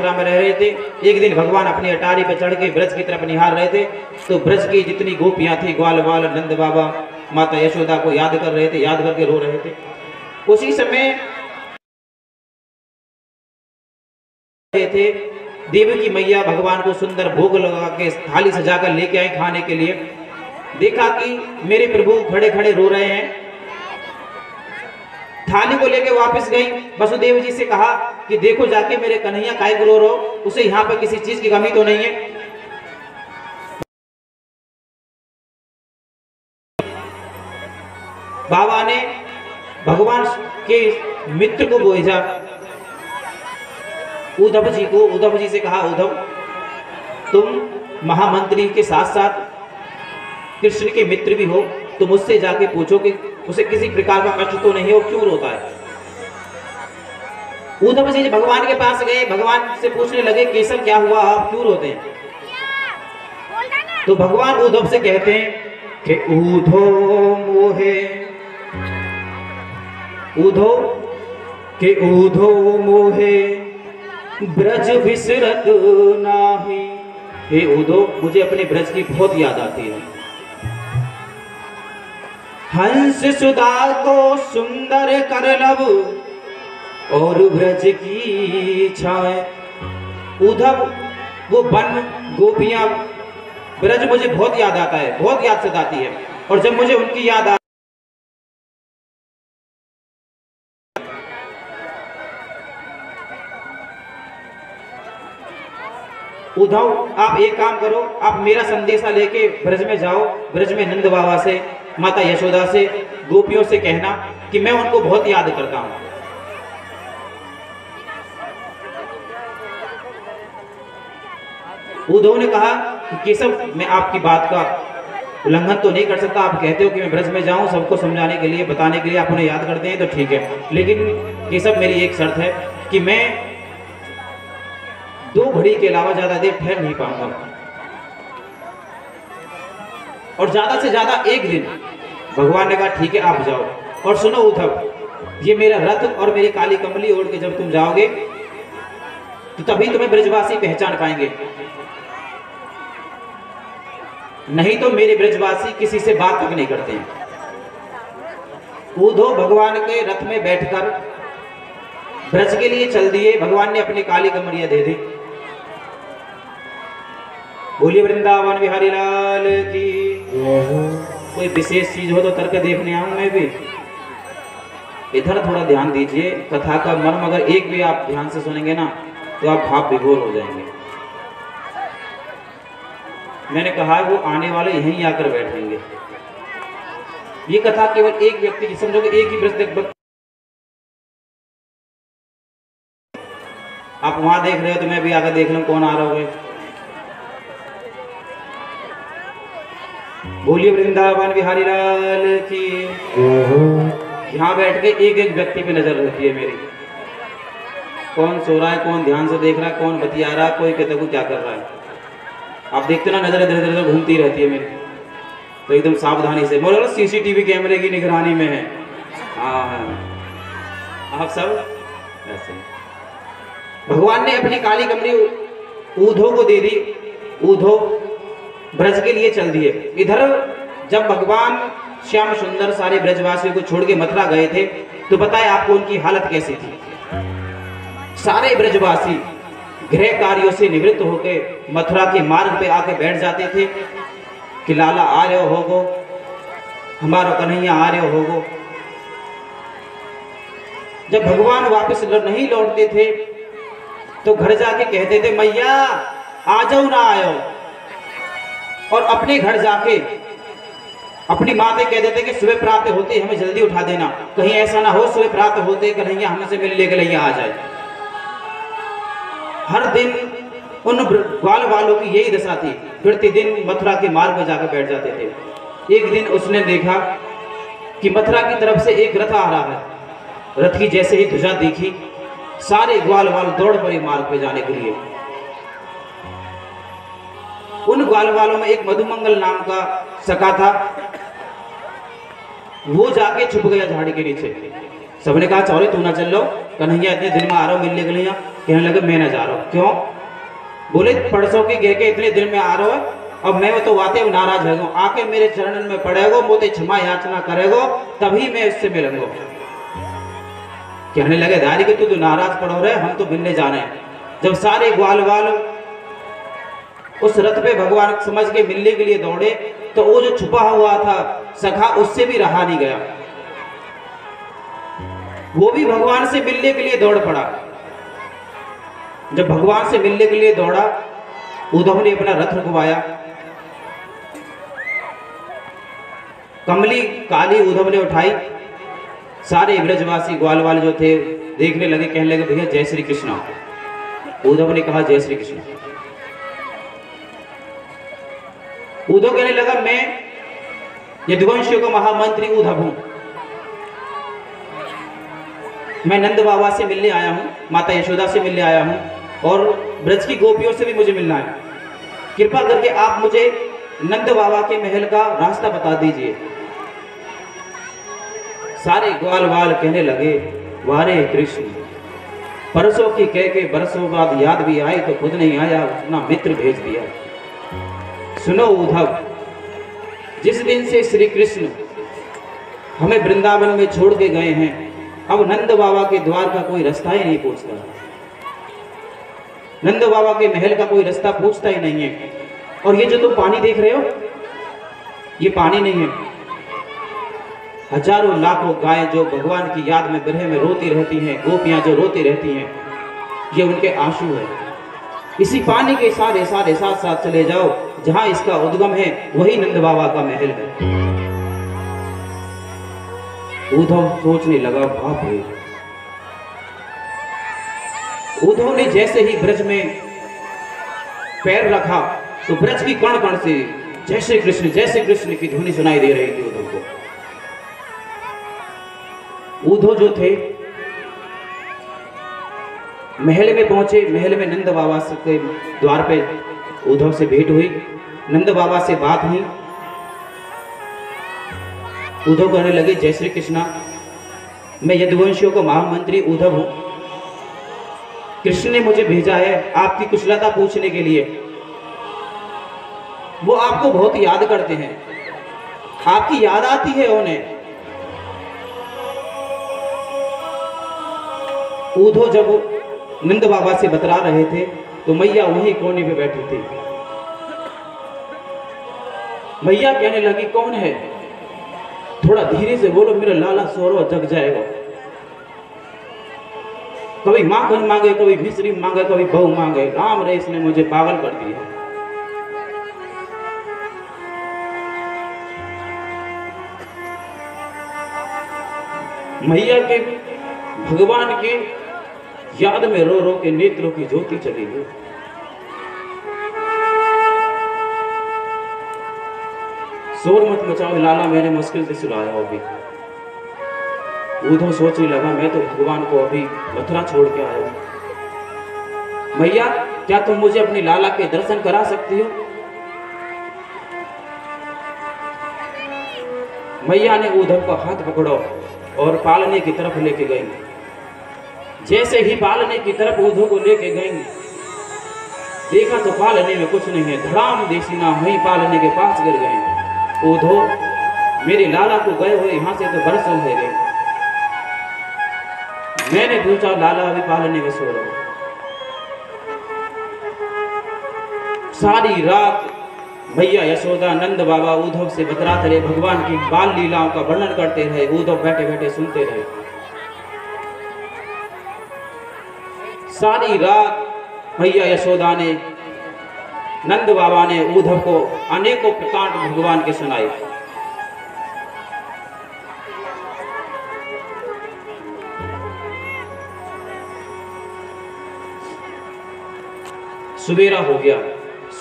मथुरा में रह रहे थे। एक दिन भगवान अपनी अटारी पर चढ़ के ब्रज की तरफ निहार रहे थे, तो ब्रज की जितनी गोपियां थी, ग्वाल बाल नंद बाबा माता यशोदा को याद कर रहे थे, याद करके रो रहे थे। उसी समय थे देवी की मैया भगवान को सुंदर भोग लगा के थाली सजाकर लेके आए खाने के लिए। देखा कि मेरे प्रभु खड़े खड़े रो रहे हैं, थाली को लेके वापस गई। वसुदेव जी से कहा कि देखो जाके मेरे कन्हैया काहे को रो रहे हो, उसे यहाँ पर किसी चीज की कमी तो नहीं है। बाबा ने भगवान के मित्र को भेजा, उद्धव जी को। उद्धव जी से कहा, उद्धव तुम महामंत्री के साथ साथ कृष्ण के मित्र भी हो, तुम उससे जाके पूछो कि उसे किसी प्रकार का कष्ट तो नहीं है, वो क्यों रोता है। उद्धव जी भगवान के पास गए, भगवान से पूछने लगे केशव क्या हुआ, आप क्यों रोते हैं। तो भगवान उद्धव से कहते हैं कि उद्धो मोहे, उद्धो के उद्धो मोहे ब्रज विसरत नाही। हे उद्धव, मुझे अपने ब्रज की बहुत याद आती है। हंस सुधा को सुंदर कर लब और ब्रज की छाए। उद्धव, वो वन गोपियां ब्रज मुझे बहुत याद आता है, बहुत याद सताती है, और जब मुझे उनकी याद आ उद्धव, आप एक काम करो, आप मेरा संदेशा लेके ब्रज में जाओ, ब्रज में नंद बाबा से, माता यशोदा से, गोपियों से कहना कि मैं उनको बहुत याद करता हूं। उद्धव ने कहा कि केशव, मैं आपकी बात का उल्लंघन तो नहीं कर सकता, आप कहते हो कि मैं ब्रज में जाऊं सबको समझाने के लिए, बताने के लिए, आप उन्हें याद करते हैं तो ठीक है, लेकिन केशव मेरी एक शर्त है कि मैं 2 घड़ी के अलावा ज्यादा देर ठहर नहीं पाऊंगा, और ज्यादा से ज्यादा 1 दिन। भगवान ने कहा ठीक है आप जाओ। और सुनो उद्धव, ये मेरा रथ और मेरी काली कमली ओढ़ के जब तुम जाओगे तो तभी तुम्हें ब्रजवासी पहचान पाएंगे, नहीं तो मेरे ब्रजवासी किसी से बात तक नहीं करते हैं। उद्धव भगवान के रथ में बैठकर ब्रज के लिए चल दिए। भगवान ने अपनी काली कमरियां दे दी। बोलिए वृंदावन बिहारी लाल की। कोई विशेष चीज हो तो तर्क देखने आऊं मैं भी। इधर थोड़ा ध्यान दीजिए, कथा का मर्म अगर एक भी आप ध्यान से सुनेंगे ना तो आप भाव विभोर हो जाएंगे। मैंने कहा वो आने वाले यहीं आकर बैठेंगे। ये कथा केवल एक व्यक्ति की, समझो कि एक ही ब्रज, आप वहां देख रहे हो तो मैं भी आकर देख लूं कौन आ रहा होगा। बोलिए वृंदावन बिहारी लाल की। यहाँ बैठ के एक एक व्यक्ति पे नजर रहती है मेरी, कौन सो रहा है, कौन ध्यान से देख रहा है, कौन बतिया रहा है, कोई कहते को क्या कर रहा है। आप देखते ना नजर इधर इधर घूमती रहती है मेरी, तो एकदम सावधानी से बोलो, सीसीटीवी कैमरे की निगरानी में है। हाँ, आप सब ऐसे। भगवान ने अपनी काली कमरी उद्धव को दे दी। उद्धव ब्रज के लिए चल दिए। इधर जब भगवान श्याम सुंदर सारे ब्रजवासियों को छोड़ के मथुरा गए थे तो बताए आपको उनकी हालत कैसी थी। सारे ब्रजवासी गृह कार्यों से निवृत्त होकर मथुरा के मार्ग पे आके बैठ जाते थे कि लाला आ रहे होगो, हमारा कन्हैया आ रहे होगो। जब भगवान वापस नहीं लौटते थे तो घर जाके कहते थे मैया आ जाओ ना आयो, और अपने घर जाके अपनी माँ से कह देते कि सुबह प्राप्त होते हमें जल्दी उठा देना, कहीं ऐसा ना हो सुबह प्राप्त होते कन्हैया हमसे मिलने के लिए आ जाए। हर दिन उन ग्वाल वालों की यही दशा थी, प्रतिदिन मथुरा के मार्ग में जाकर बैठ जाते थे। एक दिन उसने देखा कि मथुरा की तरफ से एक रथ आ रहा है। रथ की जैसे ही ध्वजा देखी सारे ग्वाल वाल दौड़ पड़े मार्ग पे जाने के लिए। उन ग्वाल वालों में एक मधुमंगल नाम का सखा था, वो जाके छुप गया झाड़ी के नीचे। सबने कहा चौरे तू ना चल लो, कन्हैया इतने दिन में आ रहा हूं मिलने के लिए। कहने लगे मैं ना जा रहा हूँ। क्यों? बोले परसों की गए के इतने दिन में आ रहा हो, अब मैं वो तो वाते नाराज है, आके मेरे चरणन में पड़ेगो, मोते क्षमा याचना करेगो, तभी मैं इससे मिलूंगा। कहने लगे धारी कि तू तो नाराज पड़ो रहे, हम तो मिलने जाने हैं। जब सारे ग्वाल वाल उस रथ पे भगवान समझ के मिलने के लिए दौड़े, तो वो जो छुपा हुआ था सखा, उससे भी रहा नहीं गया, वो भी भगवान से मिलने के लिए दौड़ पड़ा। जब भगवान से मिलने के लिए दौड़ा, उद्धव ने अपना रथ रुकवाया। कमली काली उद्धव ने उठाई। सारे ब्रजवासी ग्वालवाल जो थे देखने लगे, कहने लगे भैया जय श्री कृष्ण। उद्धव ने कहा जय श्री कृष्ण। उद्धव कहने लगा मैं यदुवंशियों का महामंत्री उद्धव हूं, मैं नंद बाबा से मिलने आया हूं, माता यशोदा से मिलने आया हूं, और ब्रज की गोपियों से भी मुझे मिलना है। कृपा करके आप मुझे नंद बाबा के महल का रास्ता बता दीजिए। सारे ग्वाल वाल कहने लगे वारे कृष्ण, परसों की कह के बरसों बाद याद भी आई तो खुद नहीं आया, अपना मित्र भेज दिया। सुनो उद्धव, जिस दिन से श्री कृष्ण हमें वृंदावन में छोड़ के गए हैं, अब नंद बाबा के द्वार का कोई रास्ता ही नहीं पूछता, नंद बाबा के महल का कोई रास्ता पूछता ही नहीं है। और ये जो तुम पानी देख रहे हो, ये पानी नहीं है, हजारों लाखों गायें जो भगवान की याद में विरह में रोती रहती हैं, गोपियां जो रोती रहती हैं, ये उनके आंसू है। इसी पानी के सारे सारे साथ साथ चले जाओ, जहां इसका उद्गम है वही नंद बाबा का महल है। उद्धव सोचने लगा बाप रे। उद्धव ने जैसे ही ब्रज में पैर रखा तो ब्रज की कण कण से जय श्री कृष्ण की ध्वनि सुनाई दे रही थी उद्धव को। उद्धव जो थे महल में पहुंचे, महल में नंद बाबा के द्वार पे उद्धव से भेंट हुई, नंद बाबा से बात हुई। उद्धव कहने लगे जय श्री कृष्णा, मैं यदुवंशियों का महामंत्री उद्धव हूं, कृष्ण ने मुझे भेजा है आपकी कुशलता पूछने के लिए। वो आपको बहुत याद करते हैं, आपकी याद आती है उन्हें। उद्धव जब नंद बाबा से बतरा रहे थे तो मैया वहीं कोने पे बैठी थी। मैया कहने लगी कौन है, थोड़ा धीरे से बोलो, मेरा लाला सोरो जग जाएगा। कभी माखन मांगे, कभी मिश्री मांगे, कभी बहू मांगे, राम रेस ने मुझे पागल कर दिया। मैया के भगवान के याद में रो रो के नेत्रों की ज्योति चली गई। शोर मत मचाओ, लाला मैंने मुश्किल से सुलाया अभी। उद्धव सोचने लगा मैं तो भगवान को अभी मथुरा छोड़ के आया हूं। मैया क्या तुम मुझे अपनी लाला के दर्शन करा सकती हो? मैया ने उद्धव का हाथ पकड़ो और पालने की तरफ लेके गई। जैसे ही पालने की तरफ उद्धव को लेके गई, देखा तो पालने में कुछ नहीं है, धड़ाम देसीना वही पालने के पास गिर गए। उद्धव मेरे लाला को गए हुए यहां से तो बरसों हो गए। मैंने पूछा लाला अभी पालने में सो रहा। सारी रात भैया यशोदा नंद बाबा उद्धव से बतराते रहे, भगवान की बाल लीलाओं का वर्णन करते रहे। उद्धव बैठे बैठे सुनते रहे। सारी रात भैया यशोदा ने, नंद बाबा ने उद्धव को अनेकों प्रकांड भगवान के सुनाए। सुबेरा हो गया।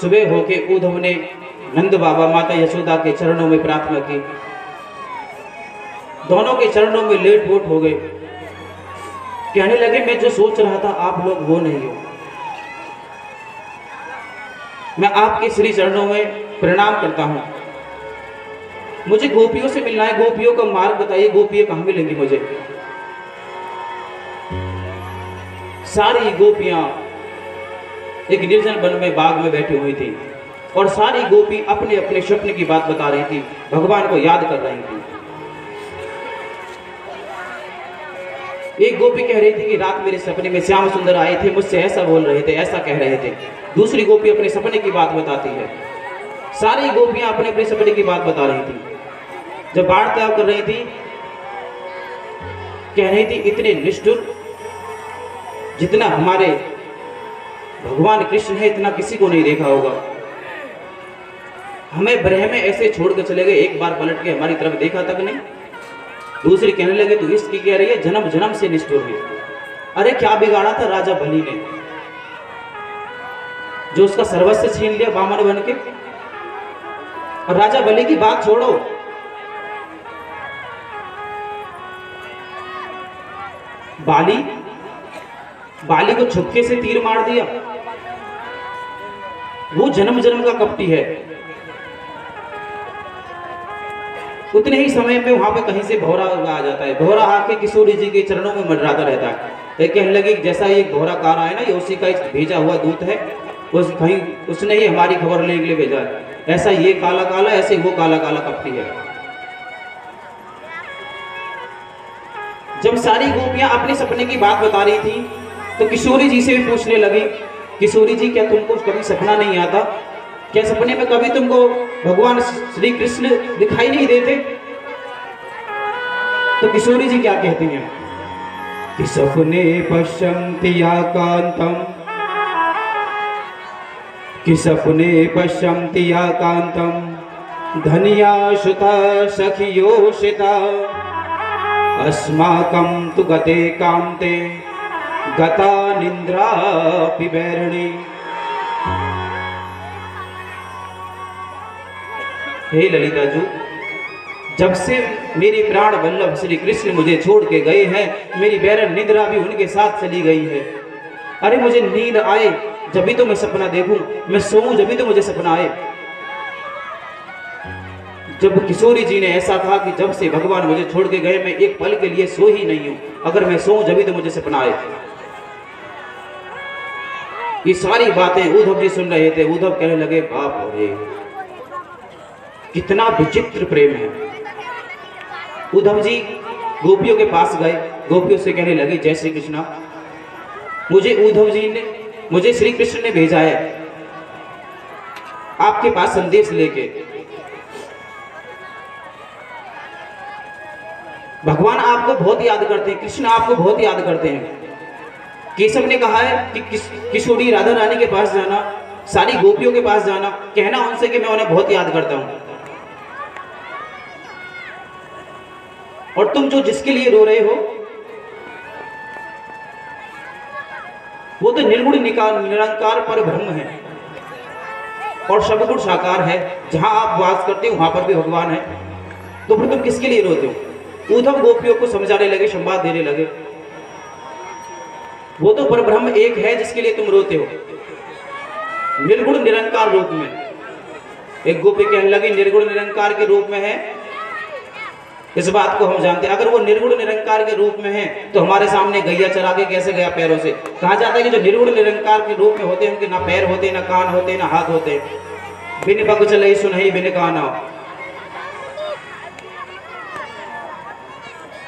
सुबह होके उद्धव ने नंद बाबा माता यशोदा के चरणों में प्रार्थना की। दोनों के चरणों में लेट पोट हो गए। कहने लगे मैं जो सोच रहा था आप लोग वो नहीं हो। मैं आपके श्री चरणों में प्रणाम करता हूं। मुझे गोपियों से मिलना है, गोपियों का मार्ग बताइए, गोपियां कहां मिलेंगी मुझे? सारी गोपियां एक निर्जन वन में बाग में बैठी हुई थी और सारी गोपी अपने अपने स्वप्न की बात बता रही थी, भगवान को याद कर रही थी। एक गोपी कह रही थी कि रात मेरे सपने में श्याम सुंदर आए थे, मुझसे ऐसा बोल रहे थे, ऐसा कह रहे थे। दूसरी गोपी अपने सपने की बात बताती है। सारी गोपियां अपने अपने सपने की बात बता रही थी। जब वार्तालाप कर रही थी, कह रही थी इतने निष्ठुर जितना हमारे भगवान कृष्ण है, इतना किसी को नहीं देखा होगा। हमें ब्रह में ऐसे छोड़ के चले गए, एक बार पलट के हमारी तरफ देखा तक नहीं। दूसरी कहने लगे तू इसकी कह रही है, जन्म जन्म से निष्ठुर है। अरे क्या बिगाड़ा था राजा बलि ने, जो उसका सर्वस्व छीन लिया बामन बन के। और राजा बलि की बात छोड़ो, बाली को छुपके से तीर मार दिया। वो जन्म जन्म का कपटी है। उतने ही समय में वहां पे कहीं से भौरा आ जाता है। भौरा आके किशोरी जी के चरणों में मंडराता रहता है। तो कहने लगे जैसा ये भौरा कार आया ना, ये उसी का एक भेजा हुआ दूत है, उसने ही हमारी खबर लेने के लिए भेजा है। ऐसा ये काला काला, ऐसे वो काला काला कपटी है। जब सारी गोपियां अपने सपने की बात बता रही थी तो किशोरी जी से भी पूछने लगी, किशोरी जी क्या तुमको कभी सपना नहीं आता? क्या सपने में कभी तुमको भगवान श्री कृष्ण दिखाई नहीं देते? तो किशोरी जी क्या कहती हैं कि सपने पश्यन्ति याकांतम, कि सपने पश्यन्ति याकांतम धनिया सुता सखियोषिता अस्माकं तु गते कांते गता निंद्रा पिबैरणी। हे ललिता जी, जब से मेरे प्राण वल्लभ श्री कृष्ण मुझे छोड़ के गए हैं, मेरी बैरन निद्रा भी उनके साथ चली गई है। अरे मुझे नींद आए जब भी तो मैं सपना देखूं, मैं सोऊं जब भी तो मुझे सपना आए। जब किशोरी जी ने ऐसा कहा कि जब से भगवान मुझे छोड़ के गए मैं एक पल के लिए सो ही नहीं हूं, अगर मैं सोऊं जब भी तो मुझे सपना आए। ये सारी बातें उद्धव जी सुन रहे थे। उद्धव कहने लगे बाप रे, कितना विचित्र प्रेम है। उद्धव जी गोपियों के पास गए, गोपियों से कहने लगे जय श्री कृष्णा, मुझे श्री कृष्ण ने भेजा है आपके पास संदेश लेके। भगवान आपको बहुत याद करते हैं, कृष्ण आपको बहुत याद करते हैं। केशव ने कहा है कि किशोरी राधा रानी के पास जाना, सारी गोपियों के पास जाना, कहना उनसे कि मैं उन्हें बहुत याद करता हूं। और तुम जो जिसके लिए रो रहे हो वो तो निर्गुण निरंकार पर ब्रह्म है और सबगुण साकार है। जहां आप वास करते हो वहां पर भी भगवान है, तो फिर तुम किसके लिए रोते हो? उद्धव गोपियों को समझाने लगे, संवाद देने लगे। वो तो परब्रह्म एक है जिसके लिए तुम रोते हो, निर्गुण निरंकार रूप में। एक गोपी कहने लगी निर्गुण निरंकार के रूप में है, इस बात को हम जानते हैं। अगर वो निर्गुण निरंकार के रूप में है तो हमारे सामने गैया चरा के कैसे गया पैरों से? कहा जाता है कि जो निर्गुण निरंकार के रूप में होते हैं उनके ना पैर होते, ना कान होते, ना हाथ होते। बिन पग चले सुनहि बिन काना,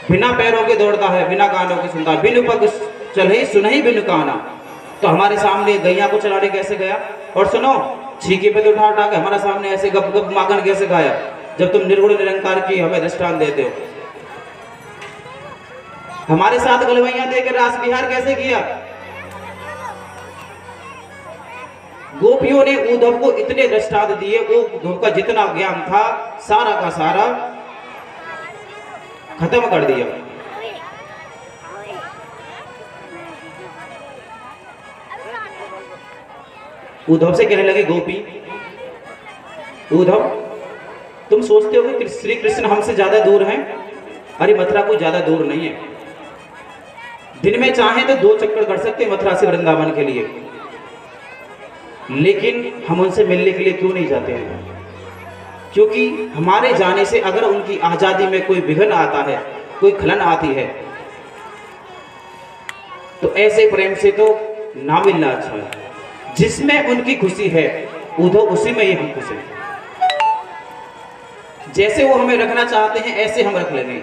बिना पैरों के दौड़ता है, बिना कानों के सुनता है। बिन पग चले सुनहि बिन काना, तो हमारे सामने गैया को चलाने कैसे गया? और सुनो, छीके पे तो उठा के हमारे सामने ऐसे गप गप माखन कैसे खाया, जब तुम निर्गुण निरंकार की हमें दृष्टांत देते हो? हमारे साथ गलवैया देकर रास विहार कैसे किया? गोपियों ने उद्धव को इतने दृष्टांत दिए, उद्धव का जितना ज्ञान था सारा का सारा खत्म कर दिया। उद्धव से कहने लगे गोपी, उद्धव तुम सोचते हो कि श्री कृष्ण हमसे ज्यादा दूर हैं? अरे मथुरा कोई ज्यादा दूर नहीं है। दिन में चाहे तो 2 चक्कर कर सकते हैं मथुरा से वृंदावन के लिए, लेकिन हम उनसे मिलने के लिए क्यों नहीं जाते हैं? क्योंकि हमारे जाने से अगर उनकी आजादी में कोई विघ्न आता है, कोई खलन आती है, तो ऐसे प्रेम से तो ना मिलना अच्छा है। जिसमें उनकी खुशी है उधो उसी में ही हम खुश हैं। जैसे वो हमें रखना चाहते हैं ऐसे हम रख लेंगे,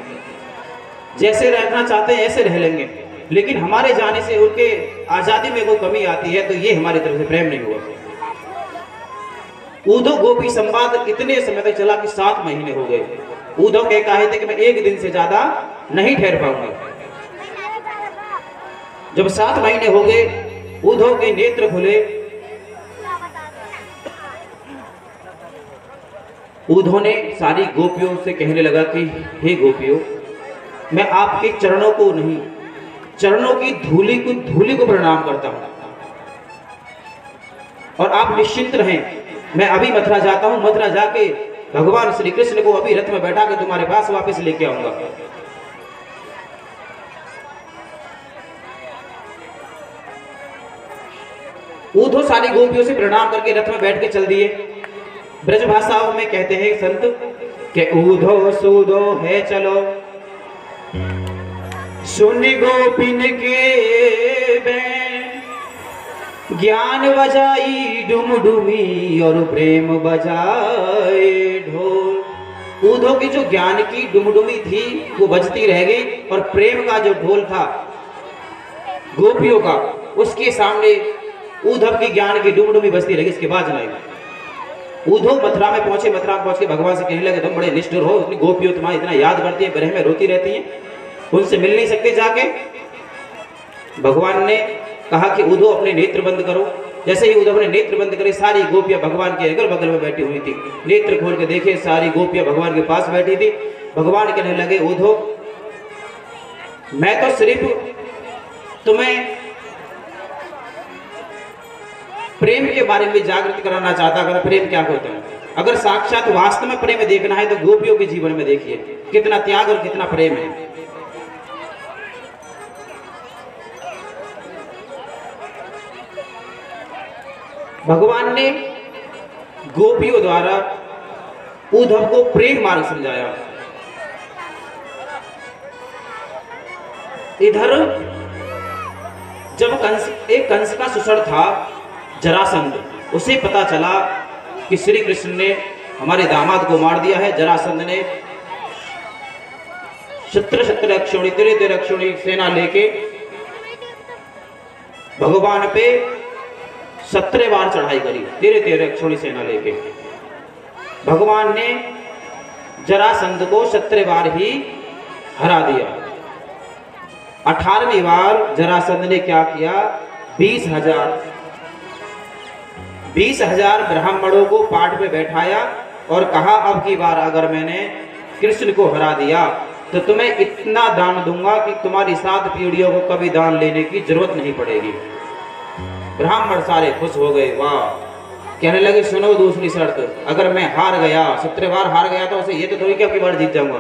जैसे रहना चाहते हैं ऐसे रह लेंगे, लेकिन हमारे जाने से उनके आजादी में कोई कमी आती है तो ये हमारी तरफ से प्रेम नहीं हुआ। उद्धव गोपी संवाद इतने समय तक चला कि 7 महीने हो गए। उद्धव कहे थे कि मैं 1 दिन से ज्यादा नहीं ठहर पाऊंगा। जब 7 महीने हो गए, उद्धव के नेत्र खुले। उद्धव ने सारी गोपियों से कहने लगा कि हे गोपियों, मैं आपके चरणों को नहीं, चरणों की धूली को प्रणाम करता हूं, और आप निश्चिंत रहें, मैं अभी मथुरा जाता हूं। मथुरा जाके भगवान श्री कृष्ण को अभी रथ में बैठा के तुम्हारे पास वापस लेके आऊंगा। उद्धव सारी गोपियों से प्रणाम करके रथ में बैठ के चल दिए। ब्रज भाषाओं में कहते हैं संत कि उद्धव सूदो है चलो, सुन गोपिन के बैन, ज्ञान बजाई डुमडुमी और प्रेम बजाए ढोल। उद्धव की जो ज्ञान की डुमडुमी थी वो बजती रह गई, और प्रेम का जो ढोल था गोपियों का, उसके सामने उद्धव की ज्ञान की डुमडुमी बजती रह गई, इसके बाद नहीं। उद्धव मथुरा में पहुंचे। मथुरा में पहुंच के भगवान से कहने लगे तुम बड़े निष्ठुर हो, इतनी गोपियों तुम्हारा इतना याद करती है, विरह में रोती रहती हैं, उनसे मिल नहीं सकते जाके। भगवान ने कहा कि उद्धव अपने नेत्र बंद करो। जैसे ही उद्धव ने नेत्र बंद करे, सारी गोपियां भगवान के अगल बगल में बैठी हुई थी। नेत्र खोल के देखे, सारी गोपियां भगवान के पास बैठी थी। भगवान कहने लगे उद्धव, मैं तो सिर्फ तुम्हें प्रेम के बारे में जागृत कराना चाहता। अगर प्रेम क्या होता है, अगर साक्षात वास्तव में प्रेम देखना है तो गोपियों के जीवन में देखिए कितना त्याग और कितना प्रेम है। भगवान ने गोपियों द्वारा उद्धव को प्रेम मार्ग समझाया। इधर जब कंस का सुसर था जरासंध, उसे पता चला कि श्री कृष्ण ने हमारे दामाद को मार दिया है। जरासंध ने शत्र अक्षोणी तेरे अक्षोणी सेना लेके भगवान पे 17 बार चढ़ाई करी। तेरे अक्षोणी सेना लेके भगवान ने जरासंध को 17 बार ही हरा दिया। 18वीं बार जरासंध ने क्या किया, 20,000 ब्राह्मणों को पाठ पे बैठाया और कहा अब की बार अगर मैंने कृष्ण को हरा दिया तो तुम्हें इतना दान दूंगा कि तुम्हारी 7 पीढ़ियों को कभी दान लेने की जरूरत नहीं पड़ेगी। ब्राह्मण सारे खुश हो गए, वाह। कहने लगे सुनो दूसरी शर्त, अगर मैं हार गया, 17 बार हार गया तो उसे ये तो थोड़ी कि अब की बार जीत जाऊंगा,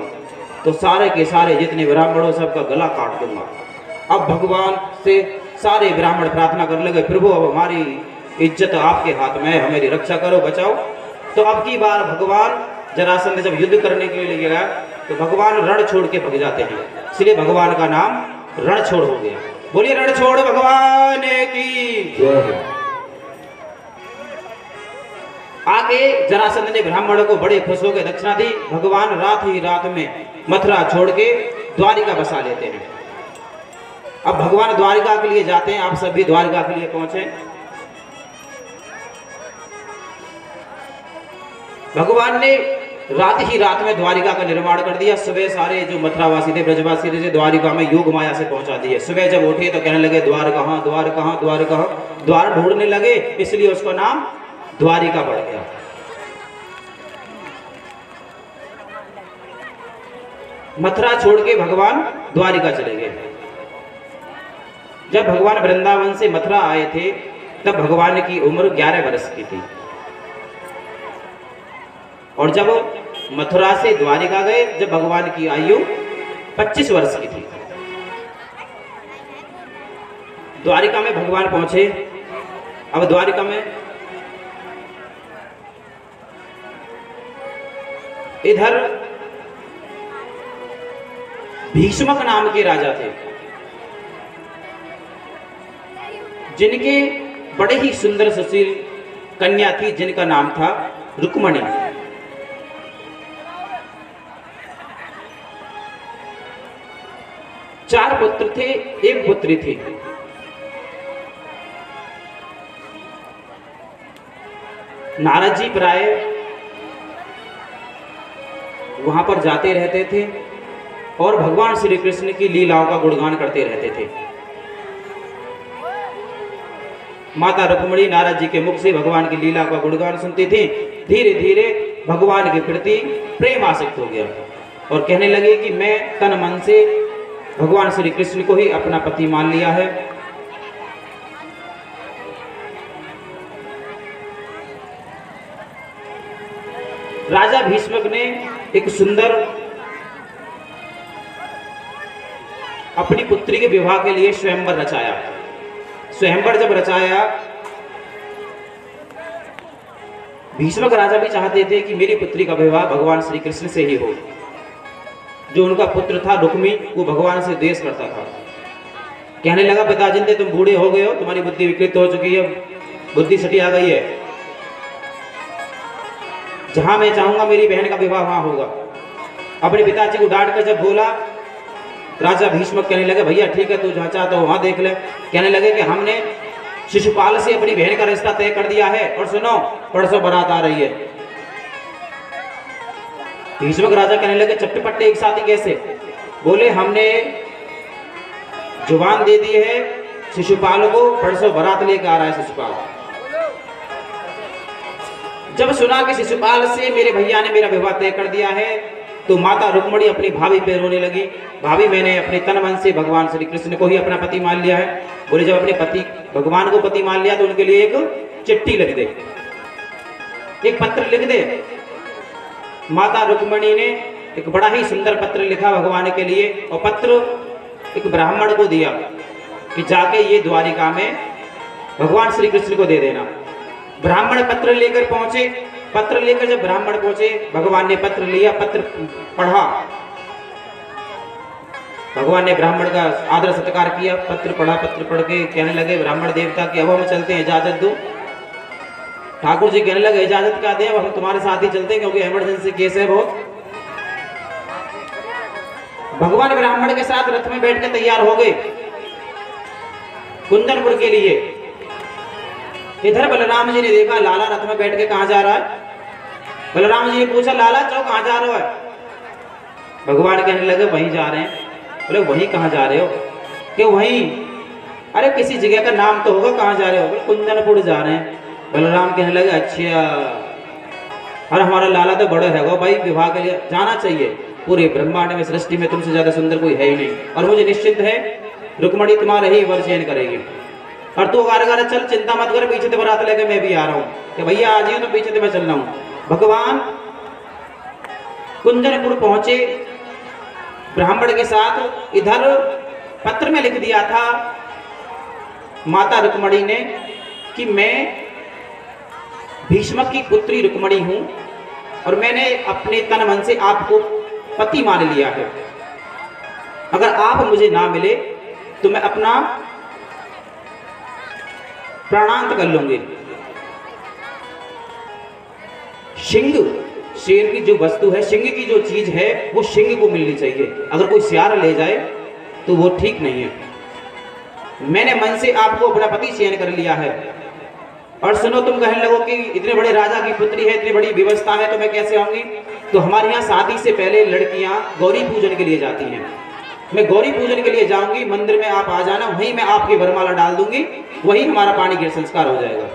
तो सारे के सारे जितने ब्राह्मणों सबका गला काट दूंगा। अब भगवान से सारे ब्राह्मण प्रार्थना करने लगे, प्रभु अब हमारी इज्जत आपके हाथ में है, हमारी रक्षा करो, बचाओ। तो अब की बार भगवान जरासंध जब युद्ध करने के लिए गया तो भगवान रण छोड़ के भग जाते हैं, इसलिए भगवान का नाम रणछोड़ हो गया। बोलिए रणछोड़ भगवान की। आगे जरासंध ने ब्राह्मणों को बड़े खुश होकर दक्षिणा दी। भगवान रात ही रात में मथुरा छोड़ के द्वारिका बसा लेते हैं। अब भगवान द्वारिका के लिए जाते हैं। आप सभी द्वारिका के लिए पहुंचे। भगवान ने रात ही रात में द्वारिका का निर्माण कर दिया। सुबह सारे जो मथुरावासी थे, ब्रजवासी थे, द्वारिका में योग माया से पहुंचा दिए। सुबह जब उठे तो कहने लगे द्वार कहाँ, द्वार कहाँ, द्वार कहाँ, द्वार ढूंढने लगे, इसलिए उसका नाम द्वारिका पड़ गया। मथुरा छोड़ के भगवान द्वारिका चले गए। जब भगवान वृंदावन से मथुरा आए थे तब भगवान की उम्र 11 वर्ष की थी, और जब मथुरा से द्वारिका गए जब भगवान की आयु 25 वर्ष की थी। द्वारिका में भगवान पहुंचे। अब द्वारिका में इधर भीष्मक नाम के राजा थे। जिनके बड़े ही सुंदर सुशील कन्या थी, जिनका नाम था रुक्मणी। चार पुत्र थे, एक पुत्री थी। नारद जी प्राय वहां पर जाते रहते थे और भगवान श्री कृष्ण की लीलाओं का गुणगान करते रहते थे। माता रुक्मणी नारद जी के मुख से भगवान की लीला का गुणगान सुनती थी। धीरे धीरे भगवान के प्रति प्रेम आसक्त हो गया और कहने लगे कि मैं तन मन से भगवान श्री कृष्ण को ही अपना पति मान लिया है। राजा भीष्मक ने एक सुंदर अपनी पुत्री के विवाह के लिए स्वयंवर रचाया। स्वयंवर जब रचाया, भीष्मक राजा भी चाहते थे कि मेरी पुत्री का विवाह भगवान श्री कृष्ण से ही हो। जो उनका पुत्र था रुक्मी, वो भगवान से द्वेष करता था। कहने लगा, पिताजी तुम बूढ़े हो गए हो, तुम्हारी बुद्धि विकृत हो चुकी है, बुद्धि सटी आ गई है, जहां मैं चाहूंगा मेरी बहन का विवाह वहां होगा। अपने पिताजी को डांट कर जब बोला, राजा भीष्मक कहने लगे, भैया ठीक है, तू जहां चाहता हो वहां देख ले। कहने लगे कि हमने शिशुपाल से अपनी बहन का रिश्ता तय कर दिया है और सुनो, परसों बारात आ रही है। भीष्मक राजा कहने लगे, चट्टपट्टे एक साथ ही कैसे? बोले, हमने जुबान दे दी है शिशुपाल को, परसों बारात लेकर आ रहा है शिशुपाल। जब सुना कि शिशुपाल से मेरे भैया ने मेरा विवाह तय कर दिया है, तो माता रुक्मणी अपनी भाभी पे रोने लगी। भाभी, मैंने अपने तन मन से भगवान श्री कृष्ण को ही अपना पति मान लिया है। बोले, जब अपने पति भगवान को पति मान लिया तो उनके लिए एक चिट्ठी लिख दे, एक पत्र लिख दे। माता रुक्मणी ने एक बड़ा ही सुंदर पत्र लिखा भगवान के लिए और पत्र एक ब्राह्मण को दिया कि जाके ये द्वारिका में भगवान श्री कृष्ण को दे देना। ब्राह्मण पत्र लेकर पहुंचे। पत्र लेकर जब ब्राह्मण पहुंचे, भगवान ने पत्र लिया, पत्र पढ़ा। भगवान ने ब्राह्मण का आदर सत्कार किया, पत्र पढ़ा। पत्र पढ़ के कहने लगे ब्राह्मण देवता कि अब हम चलते हैं, इजाजत दो। ठाकुर जी कहने लगे, इजाजत क्या दें, अब हम तुम्हारे साथ ही चलते हैं क्योंकि इमरजेंसी केस है बहुत। भगवान ब्राह्मण के साथ रथ में बैठ के तैयार हो गए कुंदनपुर के लिए। इधर बलराम जी ने देखा, लाला रथ में बैठ के कहां जा रहा है। बलराम जी ने पूछा, लाला चौ कहां जा रहे हो? भगवान कहने लगे, वहीं जा रहे हैं। बोले, वहीं कहां जा रहे हो? कि वहीं। अरे किसी जगह का नाम तो होगा, कहां जा रहे हो? बोले, कुंदनपुर जा रहे हैं। बलराम कहने लगे, अच्छा, और हमारा लाला तो बड़ा है वो भाई, विवाह के लिए जाना चाहिए। पूरे ब्रह्मांड में, सृष्टि में तुमसे ज्यादा सुंदर कोई है ही नहीं, और मुझे निश्चित है रुक्मणी तुम्हारा ही वर चयन करेगी। और तू गार चल, चिंता मत कर, पीछे से बारात लेकर मैं भी आ रहा हूँ। कि भैया आ जाइए, तो पीछे से मैं चल रहा हूँ। भगवान कुंदनपुर पहुंचे ब्राह्मण के साथ। इधर पत्र में लिख दिया था माता रुक्मणी ने कि मैं भीष्मक की पुत्री रुक्मणी हूं और मैंने अपने तन मन से आपको पति मान लिया है। अगर आप मुझे ना मिले तो मैं अपना प्राणांत कर लूंगी। सिंह, शेर की जो वस्तु है, सिंह की जो चीज है, वो सिंह को मिलनी चाहिए। अगर कोई सियार ले जाए तो वो ठीक नहीं है। मैंने मन से आपको अपना पति चयन कर लिया है। और सुनो, तुम कहने लगो कि इतने बड़े राजा की पुत्री है, इतनी बड़ी व्यवस्था है, तो मैं कैसे आऊंगी? तो हमारे यहाँ शादी से पहले लड़कियां गौरी पूजन के लिए जाती हैं। मैं गौरी पूजन के लिए जाऊंगी, मंदिर में आप आ जाना, वहीं मैं आपकी वरमाला डाल दूंगी, वहीं हमारा पानी के संस्कार हो जाएगा।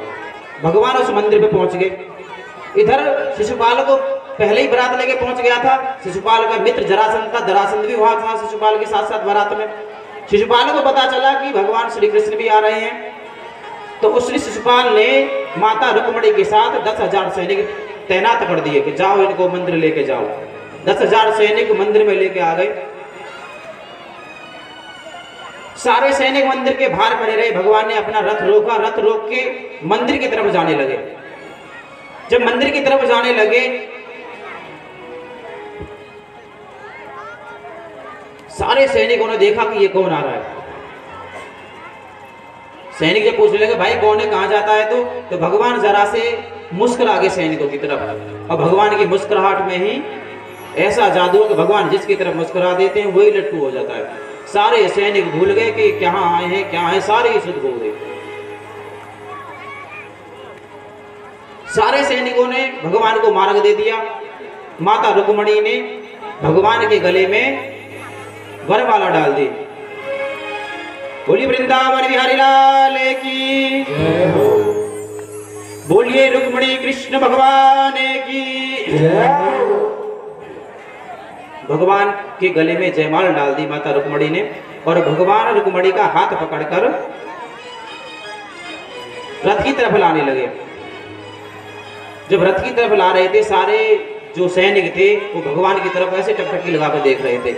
भगवान उस मंदिर पे पहुंच गए। इधर शिशुपाल को पहले ही बारात लेके पहुंच गया था। शिशुपाल का मित्र जरासंध था, जरासंध भी वहां था शिशुपाल के साथ साथ बारात में। शिशुपाल को पता चला कि भगवान श्री कृष्ण भी आ रहे हैं, तो उसने शिशुपाल ने माता रुक्मणी के साथ 10,000 सैनिक तैनात कर दिए कि जाओ इनको मंदिर लेके जाओ। 10,000 सैनिक मंदिर में लेके आ गए। सारे सैनिक मंदिर के बाहर खड़े रहे। भगवान ने अपना रथ रोका, रथ रोक के मंदिर की तरफ जाने लगे। जब मंदिर की तरफ जाने लगे, सारे सैनिकों ने देखा कि ये कौन आ रहा है। सैनिक जब पूछने लगे भाई कौन है, कहाँ जाता है तो भगवान जरा से मुस्कुरा गए सैनिकों की तरफ, और भगवान की मुस्कुराहट में ही ऐसा जादू है कि भगवान जिसकी तरफ मुस्कुरा देते हैं वही लट्टू हो जाता है। सारे सैनिक भूल गए कि कहाँ आए हैं क्या है, सारे ही शुद्ध हो गए। सारे सैनिकों ने भगवान को मार्ग दे दिया। माता रुक्मणी ने भगवान के गले में वरमाला डाल दी। बोलिए वृंदावन बिहारी लाल की जय हो, बोलिए रुक्मणी कृष्ण भगवान की जय हो। भगवान के गले में जयमाल डाल दी माता रुक्मणी ने, और भगवान रुक्मणी का हाथ पकड़कर रथ की तरफ लाने लगे। जब रथ की तरफ ला रहे थे, सारे जो सैनिक थे वो भगवान की तरफ ऐसे टकटकी लगाकर देख रहे थे।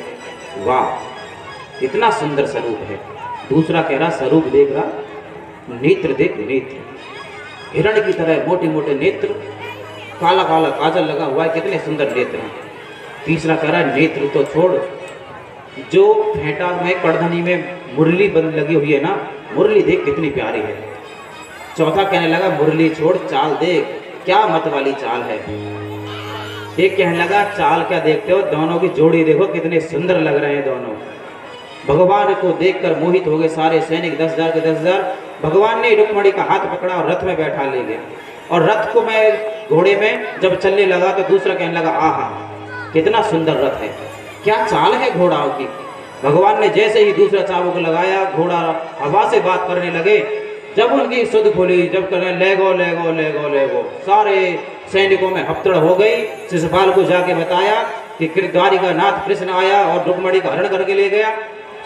वाह इतना सुंदर स्वरूप है। दूसरा कह रहा स्वरूप देख रहा, नेत्र देख नेत्र, हिरण की तरह मोटे मोटे नेत्र, काला काला काजल लगा हुआ है, कितने सुंदर नेत्र हैं। तीसरा कह रहा नेत्र तो छोड़, जो फेंटा में कड़धनी में मुरली बंद लगी हुई है ना, मुरली देख कितनी प्यारी है। चौथा कहने लगा मुरली छोड़, चाल देख क्या मत वाली चाल है। एक कहने लगा चाल क्या देखते हो, दोनों की जोड़ी देखो कितने सुंदर लग रहे हैं दोनों। भगवान को देखकर मोहित हो गए सारे सैनिक, 10,000 के 10,000। भगवान ने रुक्मणी का हाथ पकड़ा और रथ में बैठा ले गया, और रथ को मैं घोड़े में जब चलने लगा तो दूसरा कहने लगा आहा कितना सुंदर रथ है, क्या चाल है घोड़ाओं की। भगवान ने जैसे ही दूसरा चाबुक लगाया, घोड़ा हवा से बात करने लगे। जब उनकी सुध खुली, जब कहने लेगो लेगो लेगो लेगो, सारे सैनिकों में हफ्तड़ हो गई। शिशुपाल को जाके बताया कि द्वारिका नाथ कृष्ण आया और रुक्मणी का हरण करके ले गया।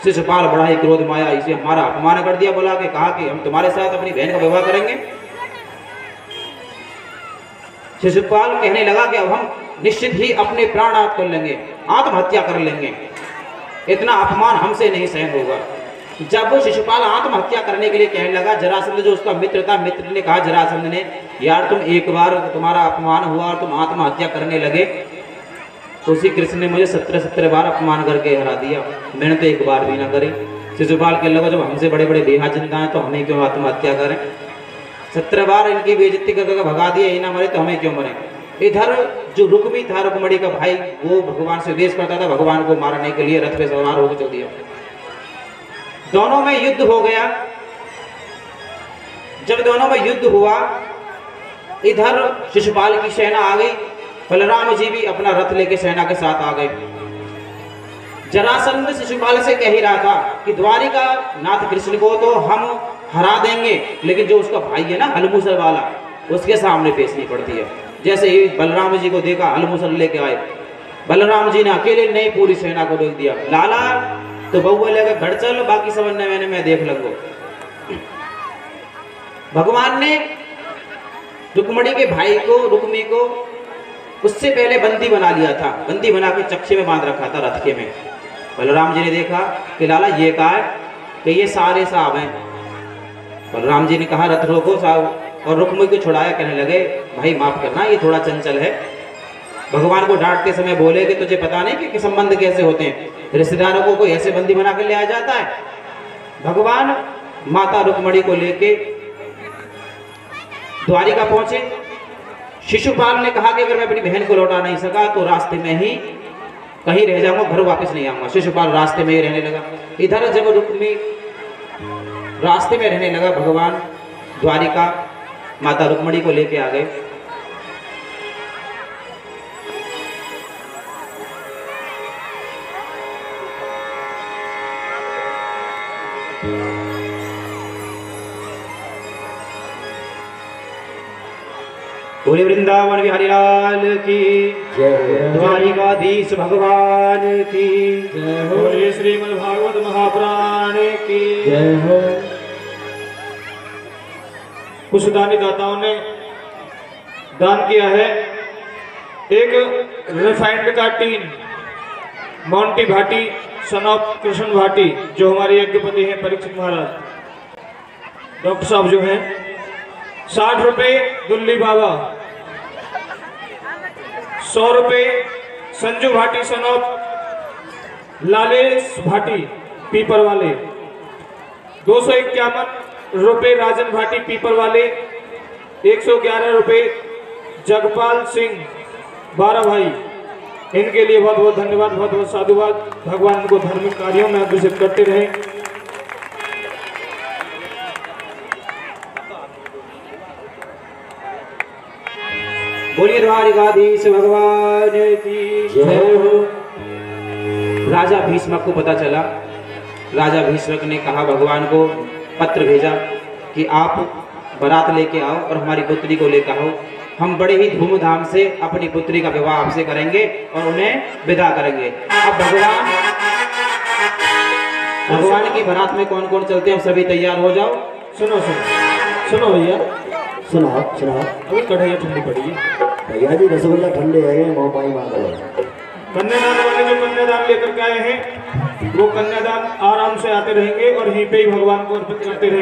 शिशुपाल बड़ा ही क्रोध में आया, इसे हमारा अपमान कर दिया, बोला कि कहा कि हम तुम्हारे साथ अपनी बहन का विवाह करेंगे। शिशुपाल कहने लगा कि अब हम निश्चित ही अपने प्राण आप कर लेंगे, आत्महत्या कर लेंगे, इतना अपमान हमसे नहीं सहन होगा। जब वो शिशुपाल आत्महत्या करने के लिए कहने लगा, जरासंध जो उसका मित्र था, मित्र ने कहा जरासंध ने यार तुम एक बार तुम्हारा अपमान हुआ और तुम आत्महत्या करने लगे, तो उसी कृष्ण ने मुझे 17 बार अपमान करके हरा दिया, मैंने तो एक बार भी ना करी। शिशुपाल कहने लगा जब हमसे बड़े बड़े देहा चिंता है तो हमें क्यों आत्महत्या करें, 17 बार इनकी बेइज्जती करके भगा दिया, ये ना मरे तो हमें क्यों मरे। इधर जो रुक्मी था, रुक्मणी का भाई, वो भगवान से द्वेष करता था, भगवान को मारने के लिए रथ पे सवार होकर चल दिया। दोनों में युद्ध हो गया। जब दोनों में युद्ध हुआ, इधर शिशुपाल की सेना आ गई, बलराम जी भी अपना रथ लेके सेना के साथ आ गए। जरासंध शिशुपाल से कह ही रहा था कि द्वारिका नाथ कृष्ण को तो हम हरा देंगे, लेकिन जो उसका भाई है ना हलमूसल वाला, उसके सामने पेश नहीं पड़ती है। जैसे ही बलराम जी को देखा, हलमूसल लेके आए, बलराम जी ने अकेले नहीं पूरी सेना को रोक दिया। लाला तो बउआ लेकर घर चल, बाकी सब मैं देख लूंगा। भगवान ने रुक्मणी के भाई को, रुक्मी को उससे पहले बंदी बना लिया था, बंदी बना के चक्के में बांध रखा था रथ में। बलराम जी ने देखा कि लाला ये कहा है कि ये सारे साहब हैं। बलराम जी ने कहा रथ रोको साहब, और रुक्मी को छुड़ाया, कहने लगे भाई माफ करना ये थोड़ा चंचल है। भगवान को डांटते समय बोले कि तुझे पता नहीं कि संबंध कैसे होते हैं, रिश्तेदारों को कोई ऐसे बंदी बना कर ले आ जाता है। भगवान माता रुक्मणी को लेके द्वारिका पहुंचे। शिशुपाल ने कहा कि अगर मैं अपनी बहन को लौटा नहीं सका तो रास्ते में ही कहीं रह जाऊंगा, घर वापस नहीं आऊंगा। शिशुपाल रास्ते में ही रहने लगा। इधर जब रुक्मी रास्ते में रहने लगा, भगवान द्वारिका माता रुक्मणी को लेके आ गए। बोले वृंदावन बिहारी लाल की जय, द्वारिकाधीश भगवान की जय हो, बोले श्रीमद् भागवत महापुराण की जय हो। कुछ दानी दाताओं ने दान किया है। एक रिफाइंड का tin Monty Bhati, son of Krishna Bhati, जो हमारे यज्ञपति हैं परीक्षित महाराज डॉक्टर साहब जो हैं, 60 रुपये दुल्ली बाबा, 100 रुपये संजू भाटी सन ऑफ लालेश भाटी पीपर वाले, 251 रुपए राजन भाटी पीपर वाले, 111 रुपए जगपाल सिंह 12 भाई, इनके लिए बहुत बहुत धन्यवाद, बहुत बहुत साधुवाद। भगवान को धार्मिक कार्यों में अग्रसित करते रहे। बोलिए द्वारिकाधीश भगवान की जय हो। राजा भीष्मक को पता चला, राजा भीष्मक ने कहा भगवान को पत्र भेजा कि आप बारात लेके आओ और हमारी पुत्री को लेकर आओ, हम बड़े ही धूमधाम से अपनी पुत्री का विवाह आपसे करेंगे और उन्हें विदा करेंगे। अब भगवान की बारात में कौन कौन चलते हैं, सभी तैयार हो जाओ। सुनो भैया, सुनाओ। अभी कढ़ाई ठंडी पड़ी है भैया जी, रसगुल्ला ठंडे है, मोह पाई मांग लो। कन्यादान वाले जो कन्यादान लेकर के आए हैं वो कन्यादान आराम से आते रहेंगे और यहीं पे ही भगवान को अर्पित करते रहेंगे।